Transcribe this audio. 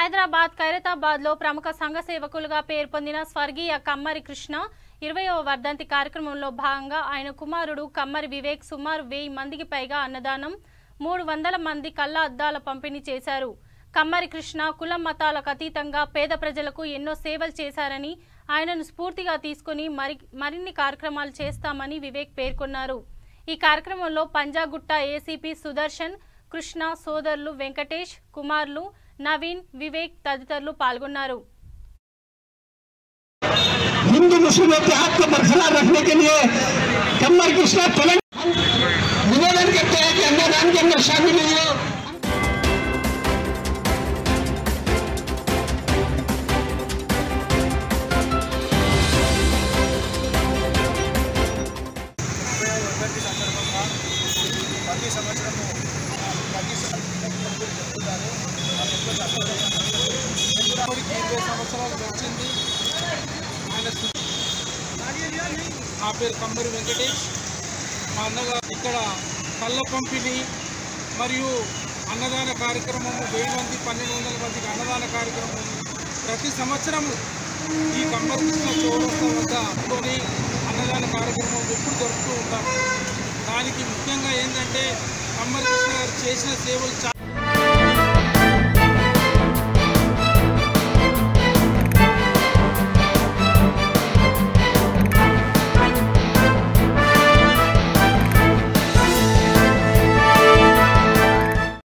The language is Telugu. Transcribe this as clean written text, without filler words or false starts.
హైదరాబాద్ ఖైరతాబాద్లో ప్రముఖ సంఘ సేవకులుగా పేర్కొందిన స్వర్గీయ కమ్మరి కృష్ణ 20వ వర్ధంతి కార్యక్రమంలో భాగంగా ఆయన కుమారుడు కమ్మరి వివేక్ సుమారు 1000 మందికి పైగా అన్నదానం 300 మంది కళ్ళ అద్దాల పంపిణీ చేశారు. కమ్మరి కృష్ణ కుల మతాలకు అతీతంగా పేద ప్రజలకు ఎన్నో సేవలు చేశారని ఆయనను స్ఫూర్తిగా తీసుకుని మరిన్ని కార్యక్రమాలు చేస్తామని వివేక్ పేర్కొన్నారు. ఈ కార్యక్రమంలో పంజాగుట్ట ఏసీపీ సుదర్శన్, కృష్ణ సోదరులు వెంకటేష్, కుమార్లు नवीन, विवेक तदितरुलु पाल्गొన్నారు. हिंदू मुस्लिमों के हाथ को बरकरार रखने के लिए कम्मर कृष्ण निवेदन करते हैं कि अन्नदान के अंदर शामिल हुए। ప్రతి సంవత్సరం సంవత్సరాలు వచ్చింది. నా పేరు కమ్మరి వెంకటేష్. మా అన్నగారు ఇక్కడ కళ్ళ పంపిణీ మరియు అన్నదాన కార్యక్రమము 1000 మంది 1200 మందికి అన్నదాన కార్యక్రమం ప్రతి సంవత్సరము ఈ కమ్మరి కృష్ణ చౌరస్తా వద్దలోని అన్నదాన కార్యక్రమం ఎప్పుడు జరుపుతూ ఉంటాము. దానికి ముఖ్యంగా ఏంటంటే కమ్మరి కృష్ణ గారు చేసిన సేవలు